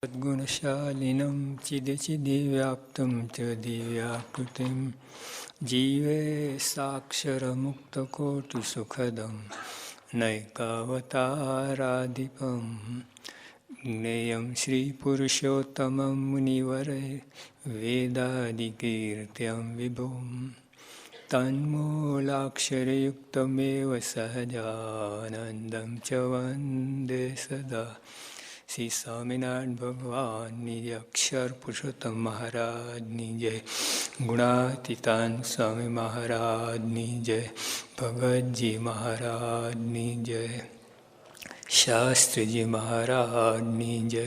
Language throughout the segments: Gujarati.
સદ્ગુણશાલિનમ ચિદચિદિવ્યાપ્તમ ચ દિવ્યાકૃતિમ જીવે સાક્ષરમુક્તકોટિસુખદમ નૈકાવતારાધિપમ જ્ઞેયં શ્રીપુરુષોત્તમં મુનિવરે વેદાદિકીર્ત્યં વિભું તન્મૂલાક્ષરયુક્તમેવ સહજાનંદં ચ વંદે સદા શ્રી સ્વામિનારાયણ ભગવાનની જય, અક્ષર પુરુષોત્તમ મહારાજની જય, ગુણાતીતાન સ્વામી મહારાજની જય, ભગતજી મહારાજની જય, શાસ્ત્રીજી મહારાજની જય,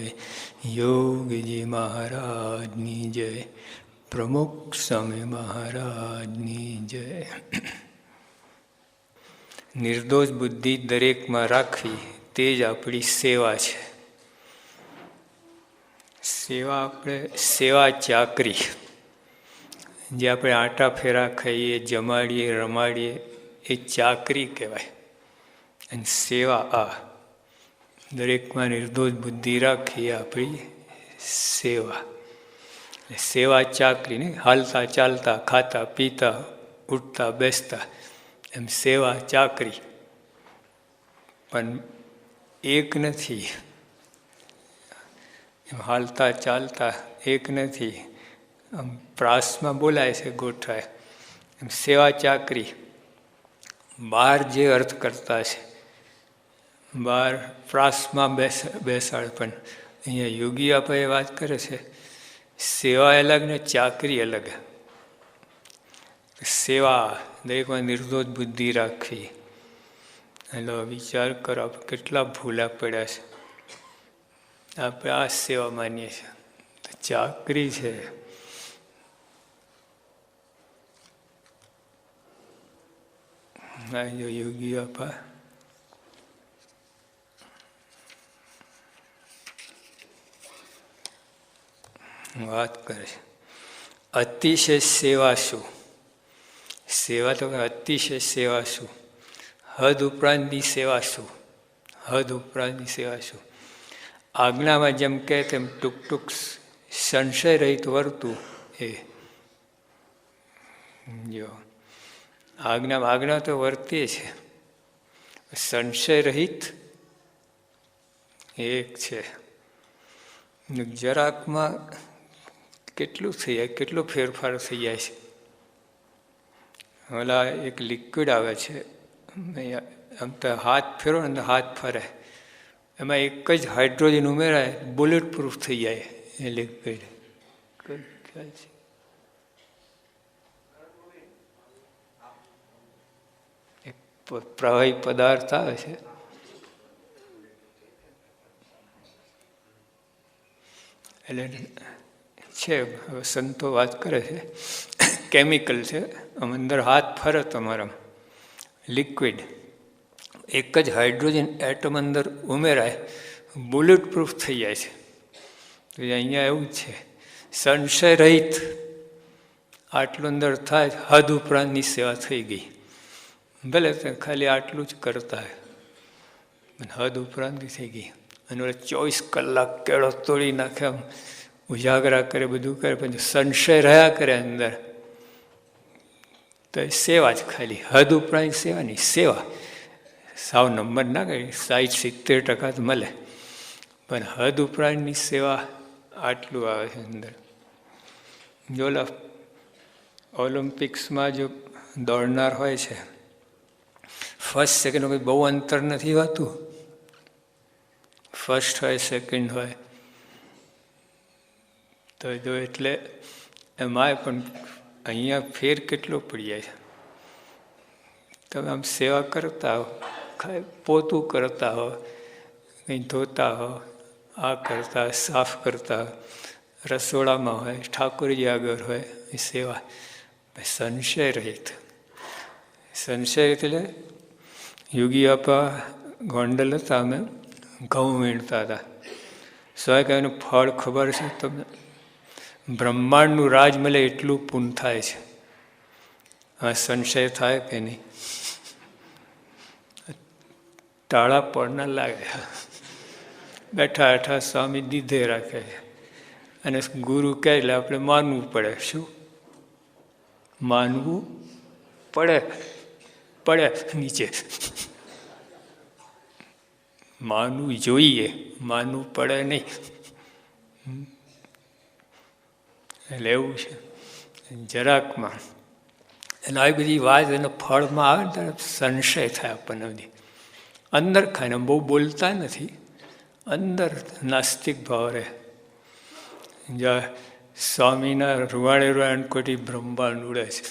યોગીજી મહારાજની જય, પ્રમુખ સ્વામી મહારાજની જય. નિર્દોષ બુદ્ધિ દરેકમાં રાખવી તે જ આપણી સેવા છે. સેવા આપણે સેવા ચાકરી, જે આપણે આટા ફેરા ખાઈએ, જમાડીએ, રમાડીએ, એ ચાકરી કહેવાય. અને સેવા આ દરેકમાં નિર્દોષ બુદ્ધિ રાખી આપણી સેવા. સેવા ચાકરી ને હાલતા ચાલતા, ખાતા પીતા, ઉઠતા બેસતા, એમ સેવા ચાકરી. પણ એક નથી, એમ હાલતા ચાલતા એક નથી. આમ પ્રાસમાં બોલાય છે ગોઠવાય, એમ સેવા ચાકરી. બહાર જે અર્થ કરતા છે બહાર પ્રાસમાં બેસાડ, પણ અહીંયા યોગી આપણે વાત કરે છે સેવા અલગ ને ચાકરી અલગ. સેવા દરેકમાં નિર્દોષ બુદ્ધિ રાખવી. એટલે વિચાર કરો, આપણે કેટલા ભૂલા પડ્યા છે. આપણે આ સેવા માનીએ છીએ, તો ચાકરી છે. યોગી આપા વાત કરે છે, અતિશય સેવા શું? સેવા તો અતિશય સેવા શું? હદ ઉપરાંતની સેવા શું? હદ ઉપરાંતની સેવા શું? આજ્ઞામાં જેમ કહે તેમ ટૂંક ટૂંક સંશય રહિત વર્તું. એ જો આજ્ઞા તો વર્તીએ છે, સંશય રહિત એક છે. જરાકમાં કેટલું થઈ જાય, કેટલો ફેરફાર થઈ જાય છે. ઓલા એક લિક્વિડ આવે છે, આમ તો હાથ ફેરો ને હાથ ફરે, એમાં એક જ હાઇડ્રોજન ઉમેરાય, બુલેટ પ્રૂફ થઈ જાય એ લિક્વિડ. ખ્યાલ છે? એક પ્રવાહી પદાર્થ આવે છે, એટલે છે, સંતો વાત કરે છે, કેમિકલ છે. આમ અંદર હાથ ફરે તમારા, લિક્વિડ, એક જ હાઇડ્રોજન એટમ અંદર ઉમેરાય, બુલેટ પ્રૂફ થઈ જાય છે. તો અહીંયા એવું છે, સંશય રહિત આટલું અંદર થાય, હદ ઉપરાંતની સેવા થઈ ગઈ. ભલે ખાલી આટલું જ કરતા હોય, હદ ઉપરાંતની થઈ ગઈ. અને 24 કલાક કેળો તોડી નાખે, આમ ઉજાગરા કરે, બધું કરે, પછી સંશય રહ્યા કરે અંદર, તો સેવા જ ખાલી. હદ ઉપરાંત સેવાની સેવા સાવ નંબર ના કરી, 60-70% તો મળે, પણ હદ ઉપરાંતની સેવા આટલું આવે છે અંદર. જો ઓલિમ્પિક્સમાં જો દોડનાર હોય છે, ફર્સ્ટ સેકન્ડ કોઈ બહુ અંતર નથી હોતું, ફર્સ્ટ હોય સેકન્ડ હોય, તો જો એટલે એમાંય પણ અહીંયા ફેર કેટલો પડી જાય છે. તમે આમ સેવા કરતા હો, પોતું કરતા હો, કંઈ ધોતા હો, આ કરતા, સાફ કરતા, રસોડામાં હોય, ઠાકોરજી આગળ હોય, એ સેવા. સંશય રહિત, સંશય એટલે યોગી આપા ગોંડલ હતા, અમે ઘઉં વીણતા હતા. સ્વાય ફળ ખબર છે તમને? બ્રહ્માંડનું રાજ મળે એટલું પૂન થાય છે. આ સંશય થાય કે નહીં? ટાળા પણ ના લાગે. બેઠા બેઠા સ્વામી દીધે રાખે છે. અને ગુરુ કહે એટલે આપણે માનવું પડે. શું માનવું પડે? પડે નીચે. માનવું જોઈએ, માનવું પડે નહીં. એટલે એવું છે જરાકમાં. અને આવી બધી વાત એનો ફળમાં આવે ને ત્યારે સંશય થાય આપણને બધી. અંદર ખાઈને બહુ બોલતા નથી, અંદર નાસ્તિક ભાવ રહે. જ્યાં સ્વામીના રૂવાડે રૂવાણકોટી બ્રહ્માંડ ઉડે છે.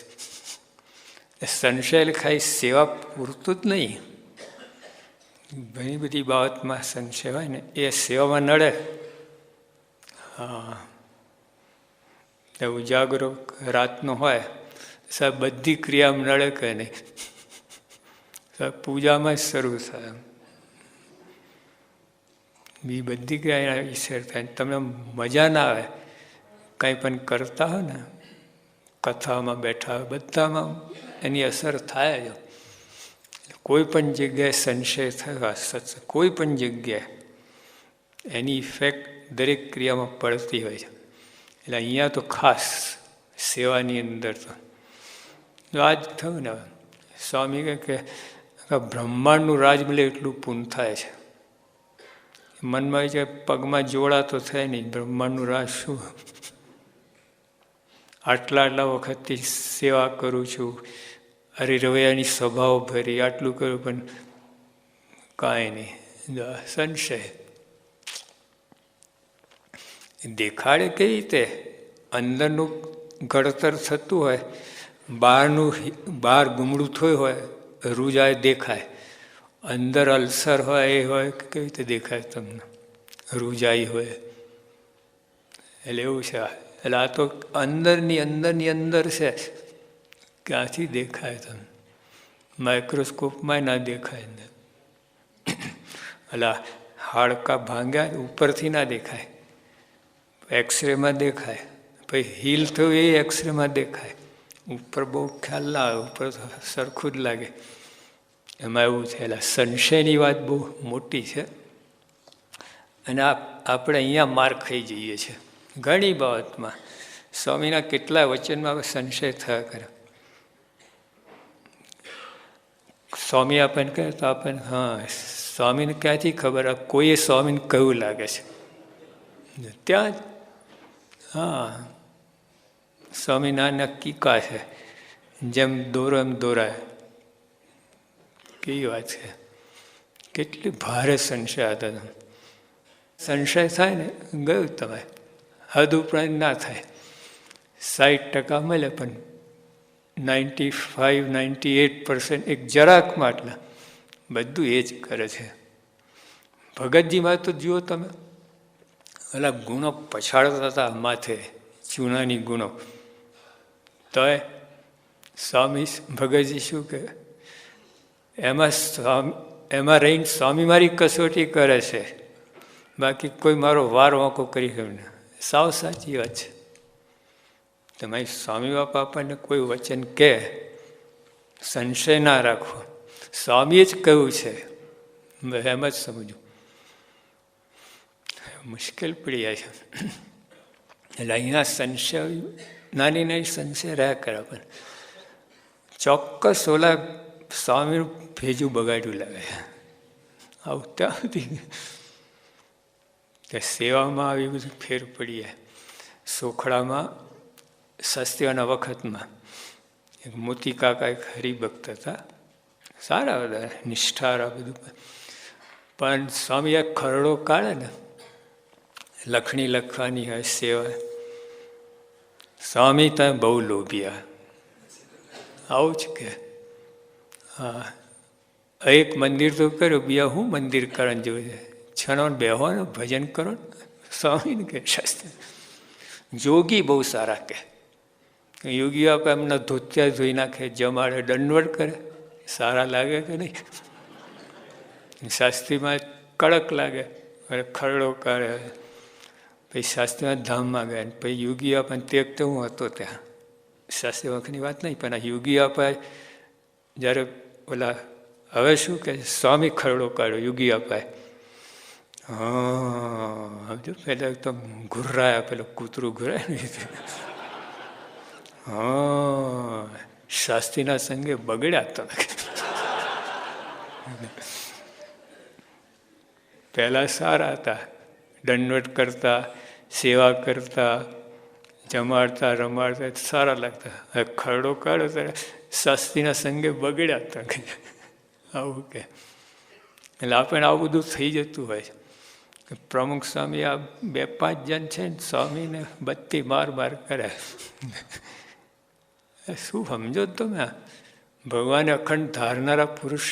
સંશય ખાઈ સેવા પૂરતું જ નહીં, ઘણી બધી બાબતમાં સંશય હોય ને એ સેવામાં નડે. હા, ઉજાગરો રાતનો હોય સાહેબ, બધી ક્રિયામાં નડે કે નહીં? સાહેબ પૂજામાં જ શરૂ થાય, બી બધી ક્રિયા ઈશ્વર થાય. તમને મજા ના આવે કંઈ પણ કરતા હોય ને, કથામાં બેઠા હોય, બધામાં એની અસર થાય જ. કોઈ પણ જગ્યાએ સંશય થયો સત્સંગ, કોઈ પણ જગ્યાએ એની ઇફેક્ટ દરેક ક્રિયામાં પડતી હોય છે. એટલે અહીંયા તો ખાસ સેવાની અંદર તો આ જ થયું ને. સ્વામી કહે કે બ્રહ્માંડનું રાજ મળે એટલું પૂર્ણ થાય છે. મનમાં છે પગમાં જોડા તો થાય નહીં, બ્રહ્માંડનું રાજ શું? આટલા વખતથી સેવા કરું છું, અરે રવૈયાની સભાઓ ભરી, આટલું કર્યું, પણ કાંઈ નહીં. સંશય દેખાડે કઈ રીતે? અંદરનું ઘડતર થતું હોય, બહાર ગુમડું થયું હોય, રૂજાય દેખાય. અંદર અલ્સર હોય એ હોય કે કેવી રીતે દેખાય તમને? રૂજાઈ હોય એટલે એવું છે. એટલે આ તો અંદરની અંદર છે, ક્યાંથી દેખાય તમને? માઇક્રોસ્કોપમાં ના દેખાય. એટલે હાડકા ભાંગ્યા ઉપરથી ના દેખાય, એક્સરેમાં દેખાય. પછી હીલ થયું એ એક્સરેમાં દેખાય. ઉપર બહુ ખ્યાલ ના આવે, ઉપર તો સરખું જ લાગે. એમાં એવું છે. એટલે સંશયની વાત બહુ મોટી છે. અને આપણે અહીંયા માર ખાઈ જઈએ છીએ ઘણી બાબતમાં. સ્વામીના કેટલા વચનમાં સંશય થયા કરે. સ્વામી આપણને કહે તો આપણને હા, સ્વામીને ક્યાંથી ખબર? કોઈએ સ્વામીને કહ્યું લાગે છે ત્યાં જ. હા, સ્વામી નાના કીકા છે, જેમ દોરો એમ દોરાય. કેવી વાત છે! કેટલી ભારે સંશય હતા. સંશય થાય ને ગયું તમે. હદ ઉપરાંત ના થાય. 60% મળે પણ 95-98% એક જરાક માટલા બધું એ જ કરે છે. ભગતજીમાં તો જુઓ તમે, ઓલા ગુણો પછાડતા હતા માથે, ચૂનાની ગુણો. તો સ્વામી ભગતજી શું કહે? એમાં રહીને સ્વામી મારી કસોટી કરે છે, બાકી કોઈ મારો વાર વાંકો કરી ગયો ને. સાવ સાચી વાત છે. તમારી સ્વામી બાપા આપણને કોઈ વચન કહે, સંશય ના રાખવો. સ્વામીએ જ કહ્યું છે, એમ જ સમજવું. મુશ્કેલ પડી જાય છે. એટલે અહીંયા સંશય નાની સંશય રહ્યા કરે. પણ ચોક્કસ ઓલા સ્વામીનું ભેજું બગાડ્યું લાગે છે. આવું ત્યાં સુધી સેવામાં આવી બધું ફેર પડી જાય. સોખડામાં સસ્તીઓના વખતમાં એક મોતી કાકા એક હરિભક્ત હતા, સારા બધા નિષ્ઠારા બધું. પણ સ્વામી એક ખરડો કાઢે ને, લખણી લખવાની હોય સેવા, સ્વામી તમે બહુ લોભિયા. આવું જ કે હા, એક મંદિર તો કર્યું, બીજા હું મંદિર કરવાનું જોયું છે? છનો બેહો ને ભજન કરો ને. સ્વામીને કે શાસ્ત્ર જોગી બહુ સારા કે યોગીઓ આપણે એમના ધોતિયા ધોઈ નાખે, જમાડે, દંડવટ કરે, સારા લાગે કે નહીં? શાસ્ત્રીમાં કડક લાગે, અને ખરડો કરે. પછી શાસ્ત્રીમાં ધામમાં ગયા, પછી યોગી આપણને તે વખતે હું હતો ત્યાં, શાસ્ત્રી વખતની વાત નહીં, પણ આ યોગી અપાય જ્યારે ઓલા હવે શું કે સ્વામી ખરડો કાઢ્યો યોગી અપાય. હા સમજો, પેલા તો ઘુર્રાયા, પેલું કૂતરું ઘુરાય ને. હા શાસ્ત્રીના સંગે બગડ્યા તમે. પહેલા સારા હતા, દંડવટ કરતા, સેવા કરતા, જમાડતા રમાડતા સારા લાગતા. હવે ખરડો કાઢો ત્યારે શાસ્ત્રીના સંગે બગડ્યા હતા. આવું કે એટલે આપણે આવું બધું થઈ જતું હોય છે. પ્રમુખ સ્વામી આ 2-5 જણ છે ને સ્વામીને બત્તી માર કરે. શું સમજો તમે? ભગવાને અખંડ ધારનારા પુરુષ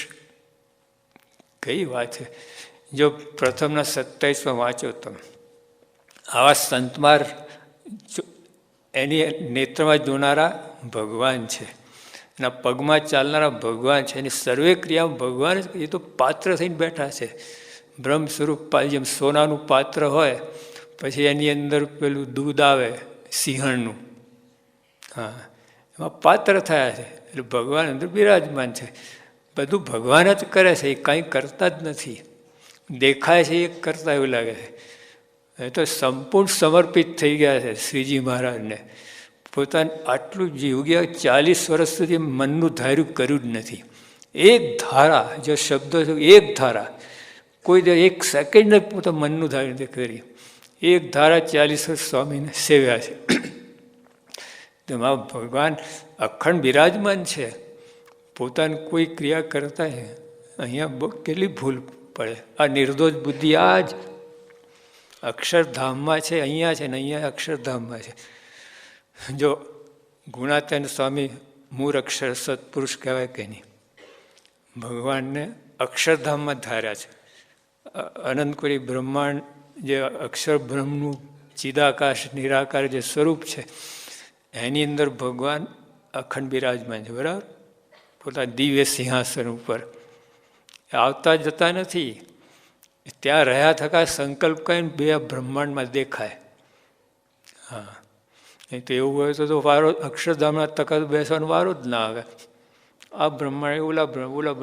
કઈ વાત છે. જો પ્રથમના 27માં વાંચો તમે, આવા સંતમાર એની નેત્રમાં જોનારા ભગવાન છે, એના પગમાં ચાલનારા ભગવાન છે, એની સર્વે ક્રિયામાં ભગવાન જ. એ તો પાત્ર થઈને બેઠા છે, બ્રહ્મ સ્વરૂપ. જેમ સોનાનું પાત્ર હોય, પછી એની અંદર પેલું દૂધ આવે સિંહણનું, હા એમાં પાત્ર થયા છે, એટલે ભગવાન અંદર બિરાજમાન છે. બધું ભગવાન જ કરે છે, એ કાંઈ કરતા જ નથી. દેખાય છે એ કરતા એવું લાગે છે. એ તો સંપૂર્ણ સમર્પિત થઈ ગયા છે શ્રીજી મહારાજને. પોતાને આટલું જીવ્યા 40 વર્ષ સુધી મનનું ધાર્યું કર્યું જ નથી. એક ધારા, જો શબ્દો એક ધારા, કોઈ 1 સેકન્ડ જ પોતા મનનું ધાર્યું નથી કરી. એક ધારા 40 વર્ષ સ્વામીને સેવ્યા છે. તેમાં ભગવાન અખંડ બિરાજમાન છે. પોતાની કોઈ ક્રિયા કરતા છે, અહીંયા કેટલી ભૂલ પડે. આ નિર્દોષ બુદ્ધિ આ જ અક્ષરધામમાં છે, અહીંયા છે ને અહીંયા અક્ષરધામમાં છે. જો ગુણાતીતાનંદ સ્વામી મૂળ અક્ષર સત્પુરુષ કહેવાય કે નહીં, ભગવાનને અક્ષરધામમાં ધાર્યા છે. અનંતકોટી બ્રહ્માંડ જે અક્ષર બ્રહ્મનું ચિદાકાશ નિરાકાર જે સ્વરૂપ છે, એની અંદર ભગવાન અખંડ બિરાજમાન છે. બરાબર, પોતાના દિવ્ય સિંહાસન ઉપર આવતા જતા નથી. ત્યાં રહ્યા થકા સંકલ્પ કરીને 2 બ્રહ્માંડમાં દેખાય. હા, નહીં તો એવું હોય તો વારો અક્ષરધામના તખત બેસવાનો વારો જ ના આવે. આ બ્રહ્માંડ ઓલા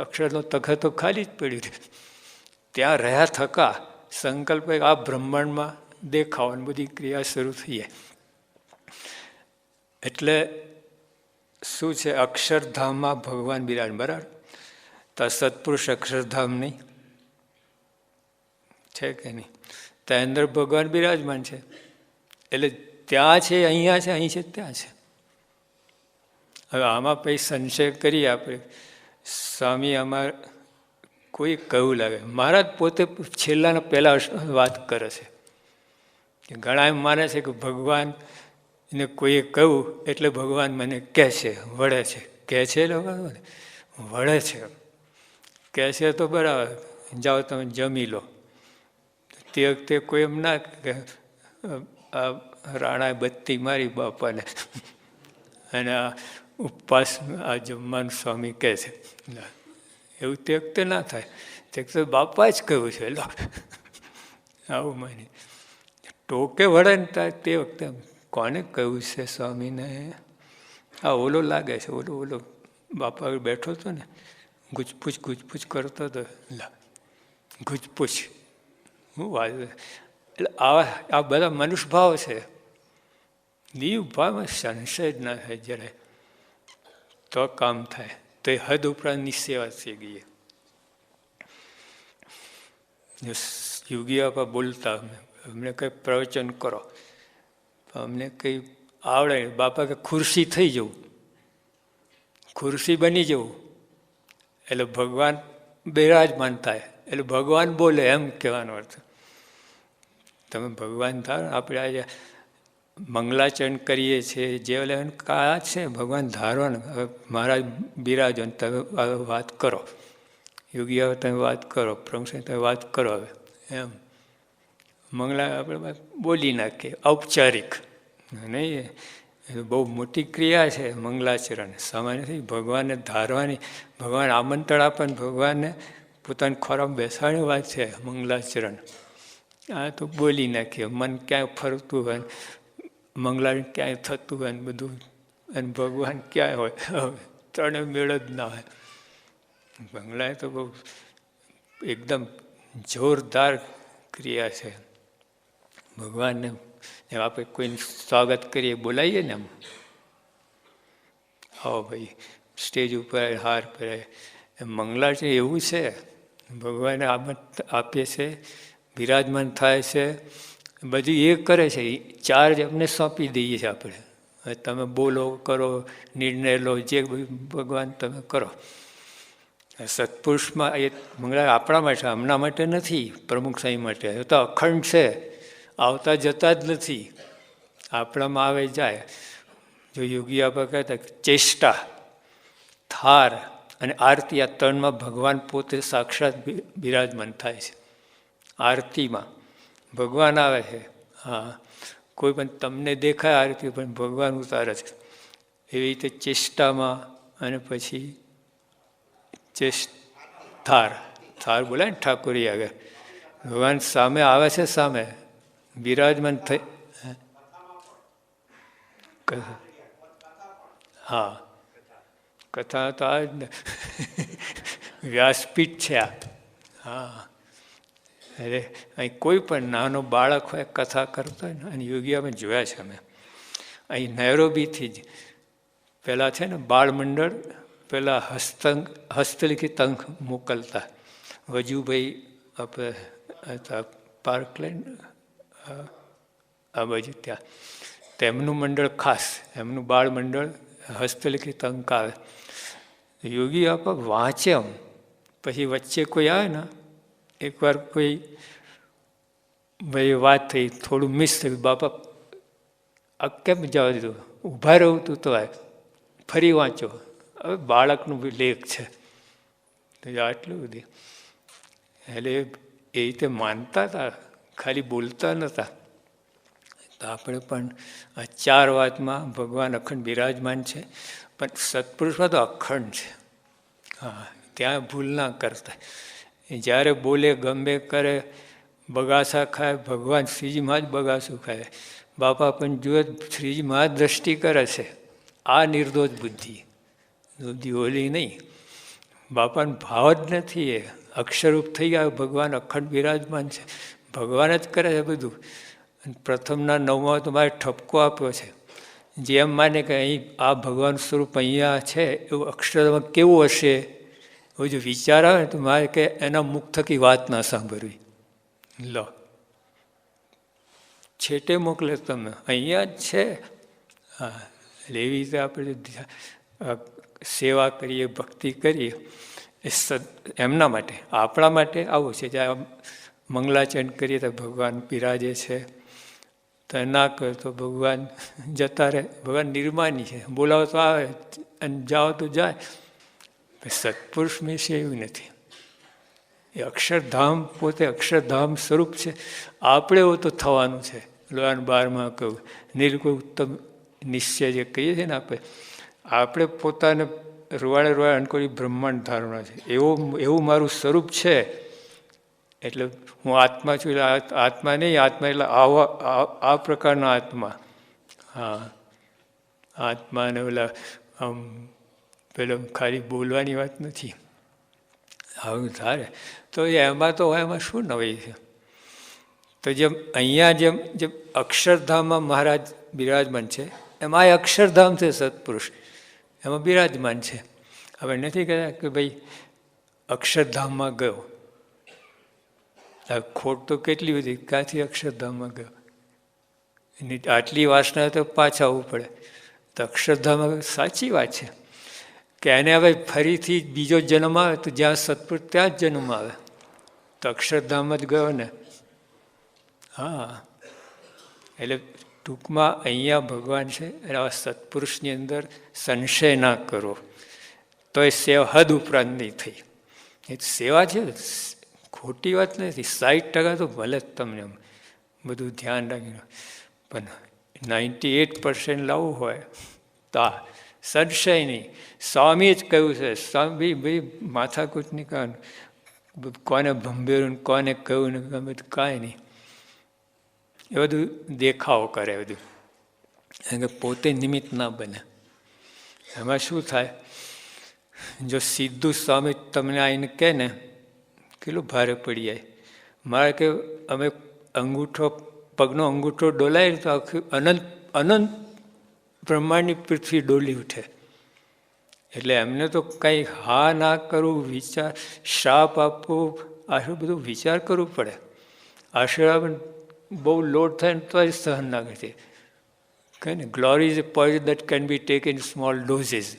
અક્ષરનો તખત તો ખાલી જ પડ્યું છે. ત્યાં રહ્યા થકા સંકલ્પ આ બ્રહ્માંડમાં દેખાવાની બધી ક્રિયા શરૂ થઈ જાય. એટલે શું છે? અક્ષરધામમાં ભગવાન બિરાજ. બરાબર, તો સત્પુરુષ અક્ષરધામ નહીં છે કે નહીં? ત્યાં અંદર ભગવાન બિરાજમાન છે. એટલે ત્યાં છે, અહીંયા છે, અહીં છે, ત્યાં છે. હવે આમાં પછી સંશય કરીએ આપણે. સ્વામી અમારે કોઈ કહું લાગે, મહારાજ પોતે છેલ્લાના પહેલા વાત કરે છે કે ઘણા એમ માને છે કે ભગવાનને કોઈએ કહ્યું એટલે ભગવાન મને કહે છે, વળે છે. કહે છે લોકો વળે છે. કહે છે તો બરાબર, જાઓ તમે જમી લો. તે વખતે કોઈ એમ ના કે આ રાણાએ બત્તી મારી બાપાને અને આ ઉપવાસ આ જમવાનું સ્વામી કહે છે. એવું તે વખતે ના થાય. તે વખતે બાપા જ કહ્યું છે. લો આવું માની ટોકે વળે ને તે વખતે કોને કહ્યું છે સ્વામીને? આ ઓલો લાગે છે, ઓલો બાપા બેઠો હતો ને, ગુજપૂછ કરતો હતો. ગુજપૂછ હું વાત. એટલે આ બધા મનુષ્ય ભાવ છે. દીવ ભાવમાં સંશય જ ના થાય જરાય, તો કામ થાય. તો એ હદ ઉપરાંતની સેવા થઈ ગઈ. યોગી આપા બોલતા, અમને કંઈ પ્રવચન કરો, અમને કંઈ આવડે. બાપા કે ખુરશી થઈ જવું, ખુરશી બની જવું, એટલે ભગવાન બિરાજમાન થાય. એટલે ભગવાન બોલે એમ કહેવાનો અર્થ. તમે ભગવાન ધારો. આપણે આજે મંગલાચરણ કરીએ છીએ, જે કા છે ભગવાન ધારવાનું. હવે મહારાજ બિરાજો ને તમે વાત કરો, યોગી આવે તમે વાત કરો, પ્રમુખ તમે વાત કરો. હવે એમ મંગલા આપણે બોલી નાખીએ ઔપચારિક નહીં. બહુ મોટી ક્રિયા છે મંગલાચરણ. સામાન્ય નથી. ભગવાનને ધારવાની, ભગવાન આમંત્રણ આપે ને ભગવાનને પોતાની ખોરાક બેસાડવાની વાત છે મંગલાચરણ. આ તો બોલી નાખીએ, મન ક્યાંય ફરતું હોય, મંગલાચરણ ક્યાંય થતું હોય ને બધું, અને ભગવાન ક્યાંય હોય. ત્રણે મેળ જ ના હોય. બંગલાએ તો બહુ એકદમ જોરદાર ક્રિયા છે. ભગવાનને આપણે કોઈને સ્વાગત કરીએ, બોલાવીએ ને, આમ આવો ભાઈ, સ્ટેજ ઉપર હાર પહેરાય. મંગલા છે એવું છે, ભગવાને આમંત્રણ આપે છે, બિરાજમાન થાય છે, બધું એ કરે છે. ચાર્જ એમને સોંપી દઈએ છીએ આપણે. તમે બોલો, કરો, નિર્ણય લો, જે ભગવાન તમે કરો. સત્પુરુષમાં એ મંગળા આપણા માટે, હમણાં માટે નથી, પ્રમુખ સ્વામી માટે. એ તો અખંડ છે, આવતા જતા જ નથી, આપણામાં આવે જાય. જો યોગી આપણે કહેતા ચેષ્ટા, થાર અને આરતી, આ ત્રણમાં ભગવાન પોતે સાક્ષાત બિરાજમાન થાય છે. આરતીમાં ભગવાન આવે છે. હા, કોઈ પણ તમને દેખાય આરતી, પણ ભગવાન ઉતારે છે. એવી રીતે ચેષ્ટામાં, અને પછી થાર, થાર બોલાય ને ઠાકોરી આગળ, ભગવાન સામે આવે છે, સામે બિરાજમાન થઈ. હા, કથા તો આ જ ને, વ્યાસપીઠ છે આ. હા, અરે અહીં કોઈ પણ નાનો બાળક હોય કથા કરતો હોય ને, અને યોગી અમે જોયા છે. અમે અહીં નૈરોબીથી જ પહેલાં છે ને બાળમંડળ, પહેલાં હસ્તલિખિત અંક મોકલતા. વજુભાઈ આપણે પાર્કલેન્ડ આ બાજુ ત્યાં, તેમનું મંડળ ખાસ, એમનું બાળ મંડળ હસ્તલિખિત અંક આવે. યોગી આપા વાંચે આમ. પછી વચ્ચે કોઈ આવે ને, એકવાર કોઈ ભાઈ વાત થઈ, થોડું મિસ થયું, બાપા આ કેમ જવા દીધું, ઊભા રહું તું તો ફરી વાંચો. હવે બાળકનું લેખ છે, તો આટલું બધી. એટલે એ રીતે માનતા હતા, ખાલી બોલતા નહોતા. તો આપણે પણ આ ચાર વાતમાં ભગવાન અખંડ બિરાજમાન છે, પણ સત્પુરુષમાં તો અખંડ છે. હા, ત્યાં ભૂલ ના કરતા. જ્યારે બોલે, ગમે કરે, બગાસા ખાય, ભગવાન શ્રીજીમાં જ બગાસું ખાય. બાપા પણ જુએ શ્રીજીમાં જ દ્રષ્ટિ કરે છે. આ નિર્દોષ બુદ્ધિ, બુદ્ધિ ઓલી નહીં. બાપાનો ભાવ જ નથી. એ અક્ષરરૂપ થઈ ગયા, ભગવાન અખંડ બિરાજમાન છે, ભગવાન જ કરે છે બધું. પ્રથમના 9માં તો મારે ઠપકો આપ્યો છે. જેમ માને કે અહીં આ ભગવાન સ્વરૂપ અહીંયા છે, એવું અક્ષરમાં કેવું હશે, એવું જો વિચાર આવે તો મારે કે એના મુખ થકી વાત ના સાંભળવી. લો, છેટે મોકલે તમે, અહીંયા જ છે. હા, એટલે એવી રીતે આપણે સેવા કરીએ, ભક્તિ કરીએ, એ એમના માટે. આપણા માટે આવું છે, જ્યાં મંગલાચરણ કરીએ તો ભગવાન બિરાજે છે, તો ના કરે તો ભગવાન જતા રહે. ભગવાન નિર્માની છે, બોલાવો તો આવે અને જાઓ તો જાય. સત્પુરુષ વિશે એવું નથી. એ અક્ષરધામ પોતે અક્ષરધામ સ્વરૂપ છે. આપણે એવું તો થવાનું છે. 12માં કહ્યું નિર્ગુણ ઉત્તમ નિશ્ચય જે કહીએ છીએ ને આપણે પોતાને રૂવાડે રૂવાડે અનકોરી બ્રહ્માંડ ધારણા છે. એવું મારું સ્વરૂપ છે, એટલે હું આત્મા છું. એટલે આત્મા નહીં, આત્મા એટલે આ પ્રકારનો આત્મા. હા, આત્માને ઓલા આમ પેલો ખાલી બોલવાની વાત નથી. આવું ધારે તો એમાં તો એમાં શું નવાઈ છે? તો જેમ અહીંયા જેમ અક્ષરધામમાં મહારાજ બિરાજમાન છે, એમાં આ અક્ષરધામ છે સત્પુરુષ, એમાં બિરાજમાન છે. હવે નથી કહેતા કે ભાઈ અક્ષરધામમાં ગયો, ખોટ તો કેટલી બધી, ક્યાંથી અક્ષરધામમાં ગયો, એની આટલી વાસના તો પાછા આવવું પડે. તો અક્ષરધામ સાચી વાત છે કે એને હવે ફરીથી બીજો જન્મ આવે તો જ્યાં સત્પુરુષ ત્યાં જ જન્મ આવે. તો અક્ષરધામ જ ગયો ને. હા, એટલે ટૂંકમાં અહીંયા ભગવાન છે. આવા સત્પુરુષની અંદર સંશય ના કરો તો એ સેવા હદ ઉપરાંત નહીં થઈ. એ સેવા છે, ખોટી વાત નથી. 60% તો ભલે જ તમને બધું ધ્યાન રાખીને, પણ 98% લાવવું હોય તો સંશય નહીં. સ્વામી જ કહ્યું છે, સ્વામી ભાઈ માથાકૂટ નહીં કરવાનું, કોને ભંભેરું કોને કહ્યું ને ગમે તો કાંઈ નહીં. એ બધું દેખાવો કરે બધું, કારણ કે પોતે નિમિત્ત ના બને. એમાં શું થાય, જો સીધું સ્વામી તમને આવીને કહે ને, કેટલું ભારે પડી જાય. મારે કે અમે અંગૂઠો પગનો અંગૂઠો ડોલાય તો આખી અનંત અનંત બ્રહ્માંડની પૃથ્વી ડોલી ઉઠે. એટલે એમને તો કંઈ હા ના કરવું, વિચાર શ્રાપ આપવો, આટલું બધું વિચાર કરવું પડે. આશીર્વાદ બહુ લોડ થાય ને તો જ સહન ના કરે. કહે ને glory is a poison that can be take in small doses.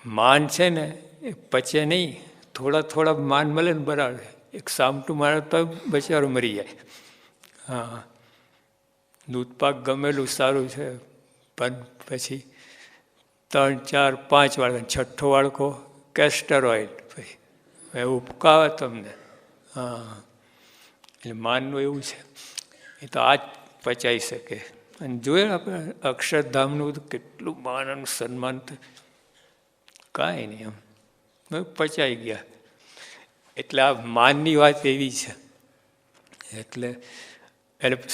માન છે ને એ પચે નહીં, થોડા થોડા માન મળે ને બરાબર. એક સામટું મારે તો બચારો મરી જાય. હા, દૂધપાક ગમેલું સારું છે, પણ પછી 3, 4, 5 વાળકો, 6ઠ્ઠો વાળકો કેસ્ટર ઓઇલ, પછી એવું ઉપકાવે તમને. હા, એટલે માનનું એવું છે, એ તો આ જ પચાવી શકે. અને જોઈએ આપણે અક્ષરધામનું બધું કેટલું માન અને સન્માન, કાંઈ નહીં, એમ પચાઈ ગયા. એટલે આ માનની વાત એવી છે. એટલે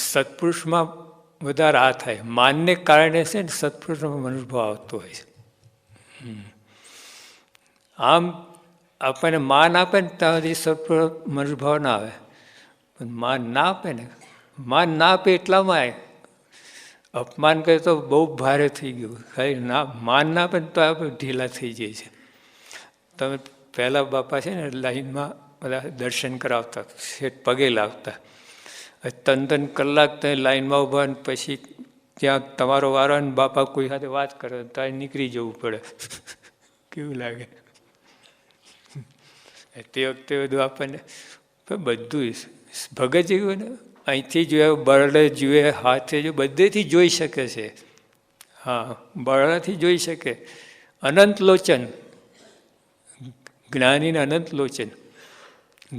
સત્પુરુષમાં વધારે આ થાય. માનને કારણે છે ને સત્પુરુષનો અનુભવ આવતો હોય છે. આમ આપણને માન આપે ને ત્યાં સુધી સત્પુરુષ અનુભવ ના આવે. પણ માન ના આપે ને, માન ના આપે એટલામાં અપમાન કરે તો બહુ ભારે થઈ ગયું. ખાલી ના માન ના આપે ને તો આપણે ઢીલા થઈ જાય છે. તમે પહેલાં બાપા છે ને લાઈનમાં બધા દર્શન કરાવતા, પગે લાગતા. 3 કલાક તમે લાઈનમાં ઉભા ને પછી ત્યાં તમારો વારો ને બાપા કોઈ સાથે વાત કરે ત્યારે નીકળી જવું પડે. કેવું લાગે? તે વખતે બધું આપણને બધું ભગત જેવું ને અહીંથી જોઈએ, બરડે જોઈએ, હાથે જોઈએ, બધેથી જોઈ શકે છે. હા, બરડાથી જોઈ શકે. અનંત લોચન, જ્ઞાનીને અનંત લોચન,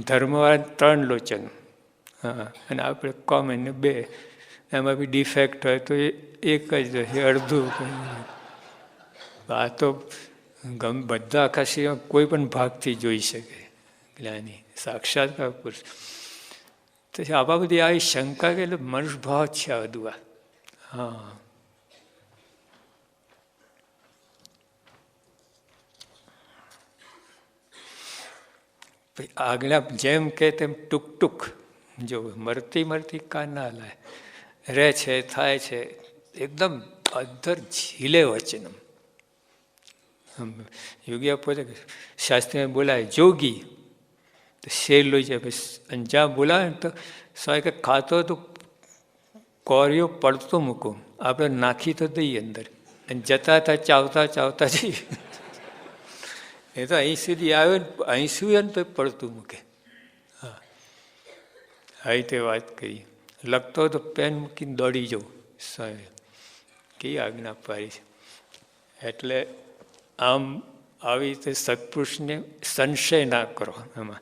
ધર્મવાળા 3 લોચન. હા, અને આપણે કોમન 2, એમાં બી ડિફેક્ટ હોય તો એક જ રહે, અડધું. આ તો બધા આખા શરીરમાં કોઈ પણ ભાગથી જોઈ શકે જ્ઞાની, સાક્ષાત્કાર પુરુષ. તો આવા બધી આવી શંકા કે એટલે મનુષ્ય ભાવ છે આ બધું. હા, આજ્ઞા જેમ કે તેમ ટૂંક ટૂંક જો મરતી કા ના લાય રહે છે, થાય છે, એકદમ અધર ઝીલે વચનમ. યોગી પોતે શાસ્ત્રી બોલાય જોગી તો શેર લોહી જાય. અને જ્યાં બોલાવે ને તો સાહેબ કે ખાતો તો કોરિયો પડતો મૂકો, આપણે નાખી તો દઈએ અંદર, અને જતા હતા ચાવતા ચાવતા જઈએ. એ તો અહીં સુધી આવ્યો ને, અહીં સુએ ને તો પડતું મૂકે. હા, અહીં તે વાત કરી. લખતો તો પેન મૂકીને દોડી જવું. સાહેબ કેવી આજ્ઞા પાડી છે. એટલે આમ આવી રીતે સત્પુરુષને સંશય ના કરો. એમાં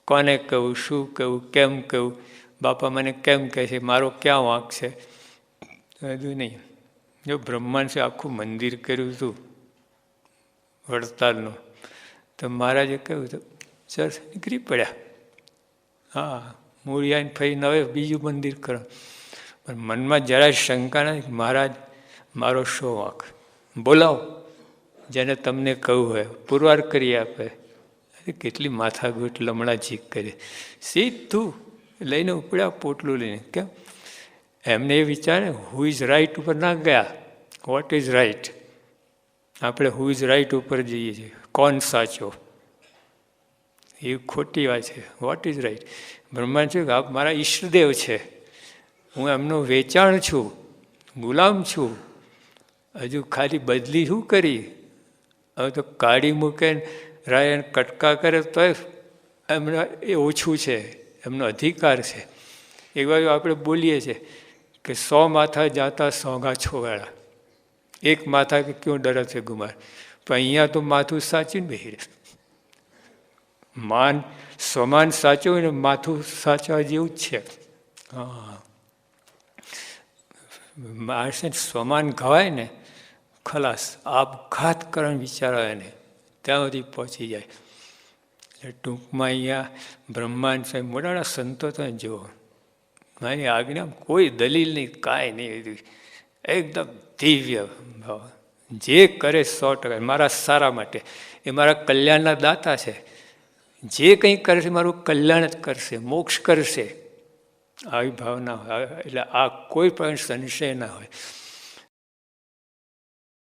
કોને કહું, શું કહું, કેમ કહું, બાપા મને કેમ કહે છે, મારો ક્યાં વાંક છે, બધું નહીં. જો બ્રહ્માંડ છે આખું મંદિર કર્યું હતું વડતાલનું, તો મહારાજે કહ્યું તો ચર્ચ નીકળી પડ્યા. હા, મૂળિયાને ફરીને હવે બીજું મંદિર કરો. પણ મનમાં જરાય શંકા નથી, મહારાજ મારો શો વાંક, બોલાવો જેને તમને કહું હોય, પુરવાર કરી આપે. કેટલી માથાગૂટ લમણાજી કરી, સીધું લઈને ઉપડ્યા પોટલું લઈને. કેમ? એમને એ વિચારે હુ ઇઝ રાઈટ ઉપર ના ગયા, વોટ ઇઝ રાઈટ. આપણે હુ ઇઝ રાઈટ ઉપર જઈએ છીએ, કોણ સાચો, એ ખોટી વાત છે. What is right. બ્રહ્માંડ છે આપ મારા ઈષ્ટદેવ છે, હું એમનું વેચાણ છું, ગુલામ છું. હજુ ખાલી બદલી શું કરી? હવે તો કાઢી મૂકે રાય કટકા કરે તો એમને એ ઓછું છે, એમનો અધિકાર છે. એક બાજુ આપણે બોલીએ છીએ કે 100 માથા જાતા 100 ઘા છોવાડા, એક માથા કે ક્यों ડરે છે ગુમાર. પણ અહીંયા તો માથું સાચીને બેહી રહે. માન સ્વમાન સાચું હોય ને માથું સાચવા જેવું જ છે. હા, માણસે સ્વમાન ગવાય ને ખલાસ, આપઘાત કરવાનો વિચાર આવે ને ત્યાં સુધી પહોંચી જાય. એટલે ટૂંકમાં અહીંયા બ્રહ્માંડ સાહેબ મોટા મોટા સંતો તો જુઓ, મારી આજ્ઞા કોઈ દલીલ નહીં, કાંઈ નહીં, એકદમ દિવ્ય ભાવ. જે કરે 100% મારા સારા માટે, એ મારા કલ્યાણના દાતા છે. જે કંઈ કરશે મારું કલ્યાણ જ કરશે, મોક્ષ કરશે, આવી ભાવના હોય. એટલે આ કોઈ પણ સંશય ના હોય.